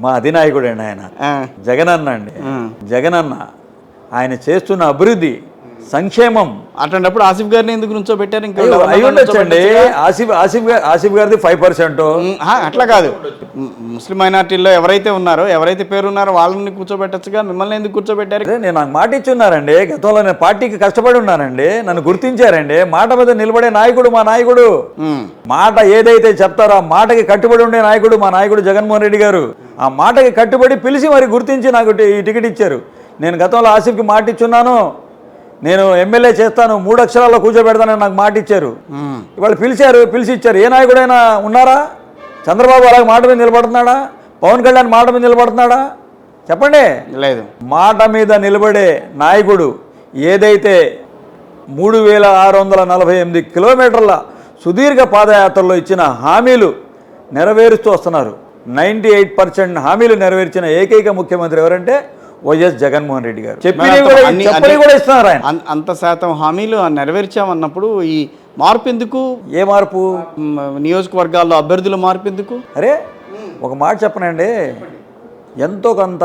మా అధినాయకుడు అండి ఆయన, జగనన్న అండి. జగనన్న ఆయన చేస్తున్న అభివృద్ధి, సంక్షేమం. అట్లాంటప్పుడు ఆసిఫ్ గారిని ఎందుకు నుంచో పెట్టారు? ఇంకా అయి ఉండొచ్చండి. ఆసిఫ్ గారిది 5%. అట్లా కాదు, ముస్లిం మైనార్టీల్లో ఎవరైతే ఉన్నారో, ఎవరైతే పేరు ఉన్నారో వాళ్ళని కూర్చోబెట్టచ్చుగా, మిమ్మల్ని ఎందుకు కూర్చోబెట్టారు? నేను నాకు మాట ఇచ్చున్నారండి. గతంలో నేను పార్టీకి కష్టపడి ఉన్నానండి, నన్ను గుర్తించారండి. మాట మీద నిలబడే నాయకుడు మా నాయకుడు. మాట ఏదైతే చెప్తారో ఆ మాటకి కట్టుబడి ఉండే నాయకుడు మా నాయకుడు జగన్మోహన్ రెడ్డి గారు. ఆ మాటకి కట్టుబడి పిలిచి మరి గుర్తించి నాకు ఈ టికెట్ ఇచ్చారు. నేను గతంలో ఆసిఫ్కి మాట ఇచ్చున్నాను, నేను ఎమ్మెల్యే చేస్తాను, 3 అక్షరాల్లో కూర్చోబెడతానని నాకు మాట ఇచ్చారు. ఇవాళ పిలిచి ఇచ్చారు. ఏ నాయకుడైనా ఉన్నారా? చంద్రబాబు అలాగే మాట మీద నిలబడుతున్నాడా? పవన్ కళ్యాణ్ మాట మీద నిలబడుతున్నాడా? చెప్పండి. లేదు. మాట మీద నిలబడే నాయకుడు ఏదైతే 3648 కిలోమీటర్ల సుదీర్ఘ పాదయాత్రలో ఇచ్చిన హామీలు నెరవేరుస్తూ వస్తున్నారు. 98% హామీలు నెరవేర్చిన ఏకైక ముఖ్యమంత్రి ఎవరంటే వైఎస్ జగన్మోహన్ రెడ్డి గారు. చెప్పని కూడా ఇస్తున్నారు ఆయన. అంత శాతం హామీలు నెరవేర్చామన్నప్పుడు ఈ మార్పు ఎందుకు? ఏ మార్పు? నియోజకవర్గాల్లో అభ్యర్థుల మార్పు ఎందుకు? అరే ఒక మాట చెప్పనండి, ఎంతో కొంత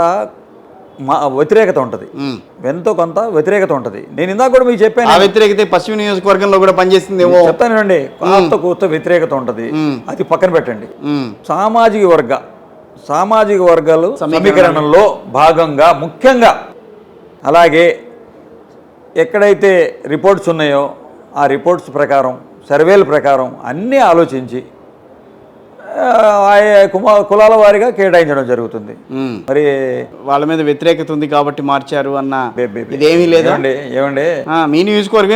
వ్యతిరేకత ఉంటుంది, నేను ఇందాక కూడా మీకు చెప్పాను. ఆ వ్యతిరేకత పశ్చిమ నియోజకవర్గంలో కూడా పనిచేస్తుందేమో చెప్తానండి. కూత వ్యతిరేకత ఉంటుంది, అది పక్కన పెట్టండి. సామాజిక వర్గాలు సమీకరణంలో భాగంగా ముఖ్యంగా, అలాగే ఎక్కడైతే రిపోర్ట్స్ ఉన్నాయో ఆ రిపోర్ట్స్ ప్రకారం, సర్వేల ప్రకారం అన్నీ ఆలోచించి కులాల వారీగా కేటాయించడం జరుగుతుంది. మరి వాళ్ళ మీద వ్యతిరేకత ఉంది కాబట్టి మార్చారు అన్న ఇదేమీ లేదండి. ఏమండి మీ నియోజకవర్గం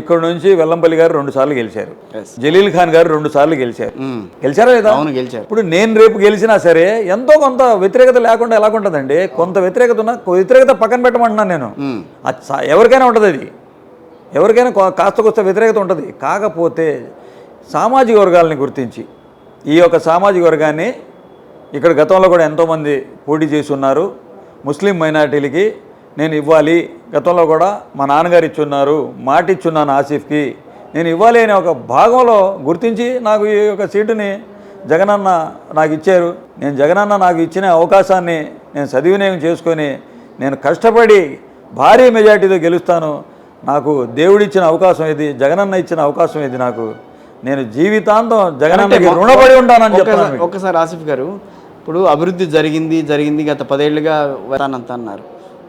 ఇక్కడ నుంచి వెల్లంపల్లి గారు 2 సార్లు గెలిచారు, జలీల్ ఖాన్ గారు 2 సార్లు గెలిచారు. గెలిచారా లేదా? అవును, గెలిచారు. ఇప్పుడు నేను రేపు గెలిచినా సరే ఎంతో కొంత వ్యతిరేకత లేకుండా ఎలాగుంటుందండి? కొంత వ్యతిరేకత ఉన్న వ్యతిరేకత పక్కన పెట్టమంటున్నాను నేను. ఎవరికైనా ఉంటుంది, అది ఎవరికైనా కాస్త కొస్త వ్యతిరేకత ఉంటుంది. కాకపోతే సామాజిక వర్గాలని గుర్తించి, ఈ యొక్క సామాజిక వర్గాన్ని ఇక్కడ గతంలో కూడా ఎంతోమంది పోటీ చేసి ఉన్నారు. ముస్లిం మైనార్టీలకి నేను ఇవ్వాలి, గతంలో కూడా మా నాన్నగారు ఇచ్చున్నారు, మాట ఇచ్చున్నాను ఆసిఫ్కి, నేను ఇవ్వాలి అనే ఒక భాగంలో గుర్తించి నాకు ఈ యొక్క సీటుని జగనన్న నాకు ఇచ్చారు. నేను జగనన్న నాకు ఇచ్చిన అవకాశాన్ని నేను సద్వినియోగం చేసుకొని నేను కష్టపడి భారీ మెజార్టీతో గెలుస్తాను. నాకు దేవుడిచ్చిన అవకాశం ఇది, జగనన్న ఇచ్చిన అవకాశం ఇది. నాకు నేను జీవితాంతం జగనన్నకి రుణపడి ఉంటానని చెప్పాను. ఒకసారి ఆసిఫ్ గారు, ఇప్పుడు అభివృద్ధి జరిగింది గత 10 ఏళ్ళుగా అంత అన్నారు.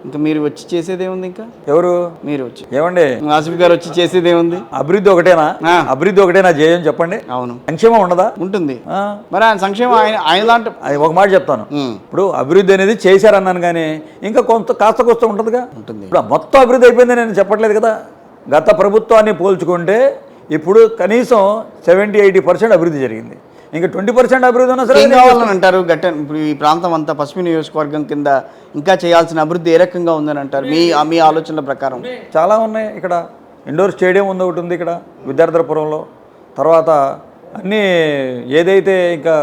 ఇంకా మీరు వచ్చి చేసేదేముంది? ఇంకా ఎవరు మీరు వచ్చి ఏమండి? ఆసిఫ్ గారు వచ్చి చేసేదేముంది? అభివృద్ధి ఒకటేనా జయం? చెప్పండి. అవును. సంక్షేమం ఉండదా? ఉంటుంది. మరి ఆయన సంక్షేమం ఆయన లాంటి ఒక మాట చెప్తాను. ఇప్పుడు అభివృద్ధి అనేది చేశారన్నాను, కానీ ఇంకా కాస్త కొస్త ఉంటుందిగా. ఉంటుంది. ఇప్పుడు మొత్తం అభివృద్ధి అయిపోయింది నేను చెప్పట్లేదు కదా. గత ప్రభుత్వాన్ని పోల్చుకుంటే ఇప్పుడు కనీసం 70-80% అభివృద్ధి జరిగింది. ఇంకా 20% అభివృద్ధి ఉన్నా సరే కావాలని అంటారు. ఇప్పుడు ఈ ప్రాంతం అంతా పశ్చిమ నియోజకవర్గం కింద ఇంకా చేయాల్సిన అభివృద్ధి ఏ రకంగా ఉందని అంటారు మీ ఆలోచనల ప్రకారం? చాలా ఉన్నాయి. ఇక్కడ ఇండోర్ స్టేడియం ఒకటి ఉంది ఇక్కడ విద్యార్థులపురంలో. తర్వాత అన్నీ ఏదైతే ఇంకా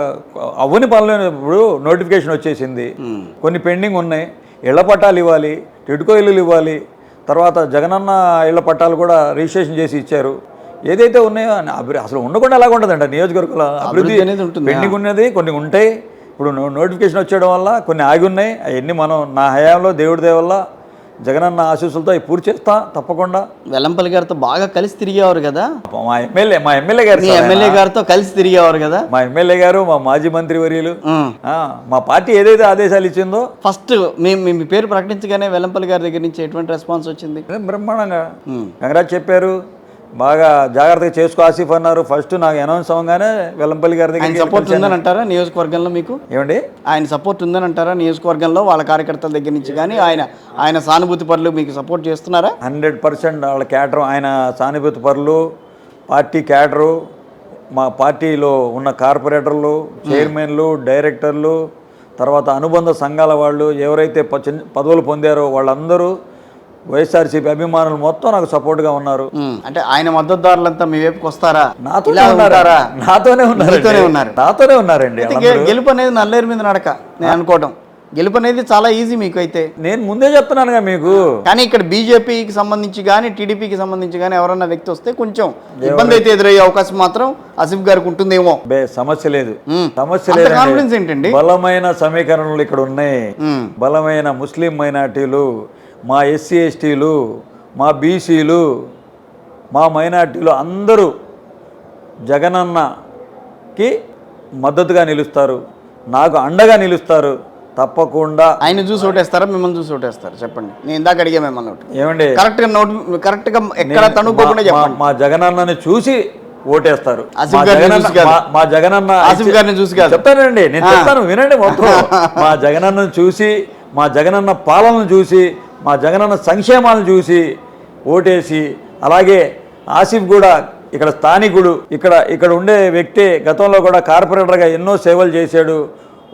అవ్వని పనులు ఇప్పుడు నోటిఫికేషన్ వచ్చేసింది, కొన్ని పెండింగ్ ఉన్నాయి. ఇళ్ల పట్టాలు ఇవ్వాలి, టిడ్కో ఇల్లులు ఇవ్వాలి, తర్వాత జగనన్న ఇళ్ల పట్టాలు కూడా రిజిస్ట్రేషన్ చేసి ఇచ్చారు. ఏదైతే ఉన్నాయో అసలు ఉండకుండా ఎలాగ ఉంటుందంట నియోజకవర్గంలో అభివృద్ధి అనేది ఉంటుంది. పెండింగ్ ఉన్నది కొన్ని ఉంటాయి. ఇప్పుడు నోటిఫికేషన్ వచ్చేయడం వల్ల కొన్ని ఆగి ఉన్నాయి. అవన్నీ మనం నా హయాంలో దేవుడి దయ వల్ల జగనన్న ఆశీస్సులతో అవి పూర్తి చేస్తా తప్పకుండా. వెల్లంపల్లి గారితో బాగా కలిసి తిరిగేవారు కదా? మా ఎమ్మెల్యే గారితో కలిసి తిరిగేవారు కదా? మా ఎమ్మెల్యే గారు, మా మాజీ మంత్రి వర్యులు, మా పార్టీ ఏదైతే ఆదేశాలు ఇచ్చిందో ఫస్ట్ మీ పేరు ప్రకటించగానే వెల్లంపల్లి గారి దగ్గర నుంచి ఎటువంటి రెస్పాన్స్ వచ్చింది? బ్రహ్మాండంగా కంగ్రాట్స్ చెప్పారు. బాగా జాగ్రత్తగా చేసుకో ఆసిఫ్ అన్నారు. ఫస్ట్ నాకు అనౌన్స్ అవ్వగానే వెల్లంపల్లి గారి దగ్గర సపోర్ట్ ఉందని అంటారా నియోజకవర్గంలో? మీకు ఏమండి ఆయన సపోర్ట్ ఉందని అంటారా నియోజకవర్గంలో వాళ్ళ కార్యకర్తల దగ్గర నుంచి? కానీ ఆయన సానుభూతి పరులు మీకు సపోర్ట్ చేస్తున్నారా? 100% వాళ్ళ క్యాడర్, ఆయన సానుభూతి పరులు, పార్టీ క్యాడరు, మా పార్టీలో ఉన్న కార్పొరేటర్లు, చైర్మన్లు, డైరెక్టర్లు, తర్వాత అనుబంధ సంఘాల వాళ్ళు ఎవరైతే పదవులు పొందారో వాళ్ళందరూ, వైఎస్ఆర్సీపీ అభిమానులు మొత్తం నాకు సపోర్ట్గా ఉన్నారు. అంటే ఆయన మద్దతుదారులంతా మీ వైపుకి వస్తారా? నాతోనే ఉన్నారండి. గెలుపు అనేది నల్లేరు మీద నడక నేను అనుకోవడం. గెలుపు అనేది చాలా ఈజీ మీకు అయితే. నేను ముందే చెప్తున్నానుగా మీకు. కానీ ఇక్కడ బీజేపీకి సంబంధించి కానీ టీడీపీకి సంబంధించి కానీ ఎవరన్నా వ్యక్తి వస్తే కొంచెం ఇబ్బంది అయితే ఎదురయ్యే అవకాశం మాత్రం ఆసిఫ్ గారికి ఉంటుందేమో. సమస్య లేదు, సమస్య అంత లేదు. కాన్ఫిడెన్స్ ఏంటండి? బలమైన సమీకరణలు ఇక్కడ ఉన్నాయి. బలమైన ముస్లిం మైనార్టీలు, మా ఎస్సీ ఎస్టీలు, మా బీసీలు, మా మైనార్టీలు అందరూ జగనన్నకి మద్దతుగా నిలుస్తారు, నాకు అండగా నిలుస్తారు. తప్పకుండా. ఆయన చూసి ఓటేస్తారా, మిమ్మల్ని చూసి ఓటేస్తారా? చెప్పండి. నేను ఇందాక అడిగా మిమ్మల్ని ఏమండి, కరెక్ట్గా ఎక్కడ తనుకోకుండా చెప్పండి. మా జగనన్నని చూసి ఓటేస్తారు. మా జగనన్న ఆసిఫ్ గారిని చూసి కాదు. చెప్తానండి, నేను చెప్తాను వినండి మొత్తం. మా జగనన్నను చూసి, మా జగనన్న పాలనను చూసి, మా జగనన్న సంక్షేమాలను చూసి ఓటేసి, అలాగే ఆసిఫ్ కూడా ఇక్కడ స్థానికుడు, ఇక్కడ ఉండే వ్యక్తి, గతంలో కూడా కార్పొరేటర్గా ఎన్నో సేవలు చేశాడు,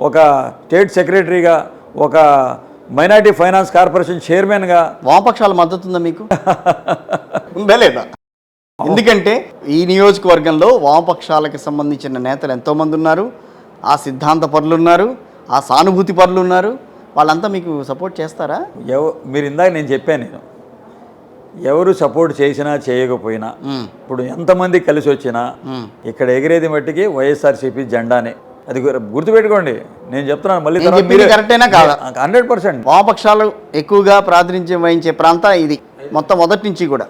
ఒక స్టేట్ సెక్రటరీగా, ఒక మైనార్టీ ఫైనాన్స్ కార్పొరేషన్ చైర్మన్గా. వామపక్షాల మద్దతు ఉందా మీకు? ఉందా లేదా? ఎందుకంటే ఈ నియోజకవర్గంలో వామపక్షాలకు సంబంధించిన నేతలు ఎంతోమంది ఉన్నారు, ఆ సిద్ధాంత పరులు ఉన్నారు, ఆ సానుభూతి పరులు ఉన్నారు. వాళ్ళంతా మీకు సపోర్ట్ చేస్తారా? మీరు ఇందాక నేను చెప్పాను, ఎవరు సపోర్ట్ చేసినా చేయకపోయినా, ఇప్పుడు ఎంతమంది కలిసి వచ్చినా ఇక్కడ ఎగిరేది మట్టికి వైఎస్ఆర్సీపీ జెండానే. అది గుర్తుపెట్టుకోండి. నేను చెప్తున్నాను మళ్ళీ, కరెక్టేనా కాదా? 100%. వామపక్షాలు ఎక్కువగా ప్రాతినిధ్యం వహించే ప్రాంతం ఇది. మొత్తం మొదటి నుంచి కూడా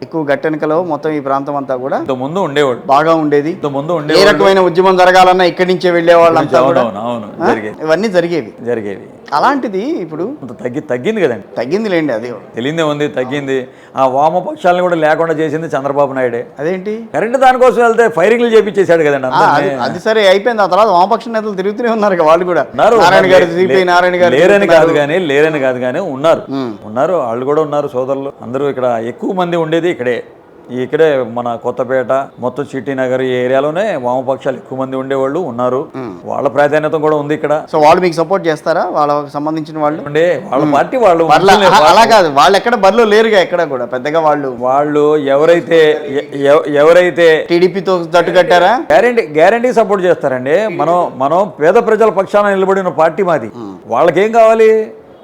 ఎక్కువ గట్టెనకలో మొత్తం ఈ ప్రాంతం అంతా కూడా ముందు ఉండేవాడు, బాగా ఉండేది. ముందు ఏ రకమైన ఉద్యమం జరగాలన్నా ఇక్కడి నుంచే వెళ్ళేవాళ్ళు అంతా కూడా. ఇవన్నీ జరిగేవి. అలాంటిది ఇప్పుడు తగ్గింది కదండి. తగ్గింది లేండి, అది తెలియదే ఉంది, తగ్గింది. ఆ వామపక్షాలను కూడా లేకుండా చేసింది చంద్రబాబు నాయుడే. అదేంటి? కరెంట్ దానికోసం వెళ్తే ఫైరింగ్లు చేపించేశాడు కదండి. అది సరే అయిపోయింది. ఆ తర్వాత వామపక్ష నేతలు తిరుగుతూనే ఉన్నారు వాళ్ళు కూడా. నారాయణ గారు లేరని కాదు కానీ ఉన్నారు వాళ్ళు కూడా ఉన్నారు. సోదరులు అందరూ ఇక్కడ ఎక్కువ మంది ఉండేది ఇక్కడే మన కొత్తపేట, మొత్తం సిటీ నగర్ ఈ ఏరియాలోనే వామపక్షాలు ఎక్కువ మంది ఉండేవాళ్ళు ఉన్నారు. వాళ్ళ ప్రాధాన్యత కూడా ఉంది ఇక్కడ. సో వాళ్ళు మీకు సపోర్ట్ చేస్తారా? వాళ్ళకి సంబంధించిన వాళ్ళు వాళ్ళ పార్టీ వాళ్ళు అలా కాదు, వాళ్ళు ఎక్కడ బరిలో లేరుగా, ఎక్కడ కూడా పెద్దగా వాళ్ళు ఎవరైతే టీడీపీతో జట్టు కట్టారా గ్యారంటీ సపోర్ట్ చేస్తారండి. మనం పేద ప్రజల పక్షాన నిలబడిన పార్టీ మాది. వాళ్ళకేం కావాలి?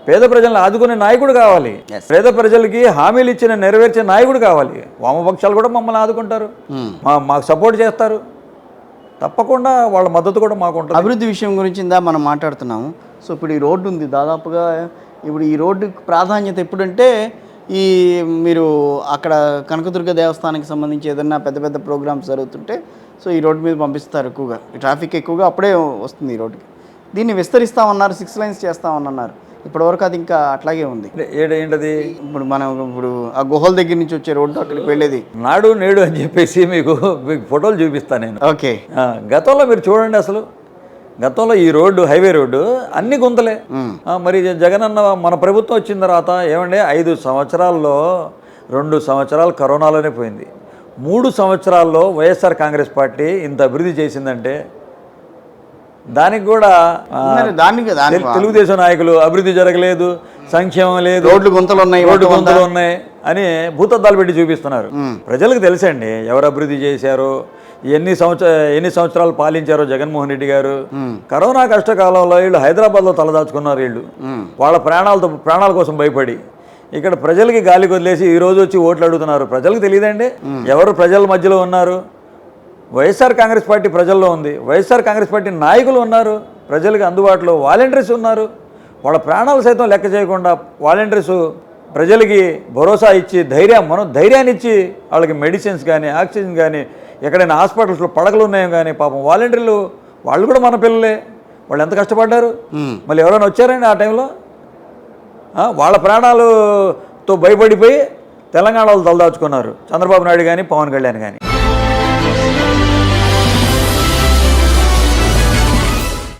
పేద ప్రజలను ఆదుకునే నాయకుడు కావాలి, పేద ప్రజలకి హామీలు ఇచ్చిన నెరవేర్చే నాయకుడు కావాలి. వామపక్షాలు కూడా మమ్మల్ని ఆదుకుంటారు, మాకు సపోర్ట్ చేస్తారు. తప్పకుండా వాళ్ళ మద్దతు కూడా మాకు ఉంటుంది. అభివృద్ధి విషయం గురించి మనం మాట్లాడుతున్నాము. సో ఇప్పుడు ఈ రోడ్డు ఉంది, దాదాపుగా ఇప్పుడు ఈ రోడ్డు ప్రాధాన్యత ఎప్పుడంటే మీరు అక్కడ కనకదుర్గ దేవస్థానానికి సంబంధించి ఏదన్నా పెద్ద పెద్ద ప్రోగ్రామ్స్ జరుగుతుంటే సో ఈ రోడ్డు మీద పంపిస్తారు ఎక్కువగా. ట్రాఫిక్ ఎక్కువగా అప్పుడే వస్తుంది ఈ రోడ్డుకి. దీన్ని విస్తరిస్తామన్నారు, 6 lanes చేస్తామన్నారు. ఇప్పటివరకు అది ఇంకా అట్లాగే ఉంది. ఏంటది? ఇప్పుడు ఆ గుహల దగ్గర నుంచి వచ్చే రోడ్డు అక్కడికి వెళ్ళేది నాడు నేడు అని చెప్పేసి మీకు ఫోటోలు చూపిస్తాను నేను. ఓకే. గతంలో మీరు చూడండి, అసలు గతంలో ఈ రోడ్డు, హైవే రోడ్డు అన్ని గుంతలే. మరి జగనన్న మన ప్రభుత్వం వచ్చిన తర్వాత ఏమంటే 5 సంవత్సరాల్లో 2 సంవత్సరాలు కరోనాలోనే పోయింది. 3 సంవత్సరాల్లో వైఎస్ఆర్ కాంగ్రెస్ పార్టీ ఇంత అభివృద్ధి చేసిందంటే దానికి కూడా తెలుగుదేశం నాయకులు అభివృద్ధి జరగలేదు, సంక్షేమం లేదు, రోడ్లు గుంతలు ఉన్నాయి అని భూతద్దాలు పెట్టి చూపిస్తున్నారు. ప్రజలకు తెలుసండి ఎవరు అభివృద్ధి చేశారో, ఎన్ని సంవత్సరాలు పాలించారో జగన్మోహన్ రెడ్డి గారు. కరోనా కష్టకాలంలో వీళ్ళు హైదరాబాద్లో తలదాచుకున్నారు. వీళ్ళు వాళ్ళ ప్రాణాల కోసం భయపడి ఇక్కడ ప్రజలకి గాలి వదిలేసి ఈ రోజు వచ్చి ఓట్లు అడుగుతున్నారు. ప్రజలకు తెలియదండి ఎవరు ప్రజల మధ్యలో ఉన్నారు. వైఎస్ఆర్ కాంగ్రెస్ పార్టీ ప్రజల్లో ఉంది, వైఎస్ఆర్ కాంగ్రెస్ పార్టీ నాయకులు ఉన్నారు, ప్రజలకు అందుబాటులో వాలంటీర్స్ ఉన్నారు. వాళ్ళ ప్రాణాలు సైతం లెక్క చేయకుండా వాలంటీర్స్ ప్రజలకి భరోసా ఇచ్చి ధైర్యాన్ని ఇచ్చి వాళ్ళకి మెడిసిన్స్ కానీ, ఆక్సిజన్ కానీ, ఎక్కడైనా హాస్పిటల్స్లో పడకలు ఉన్నాయో కానీ, పాపం వాలంటీర్లు వాళ్ళు కూడా మన పిల్లలే. వాళ్ళు ఎంత కష్టపడ్డారు. మళ్ళీ ఎవరైనా వచ్చారండి ఆ టైంలో? వాళ్ళ ప్రాణాలతో భయపడిపోయి తెలంగాణలో తలదాచుకున్నారు చంద్రబాబు నాయుడు కానీ, పవన్ కళ్యాణ్ కానీ.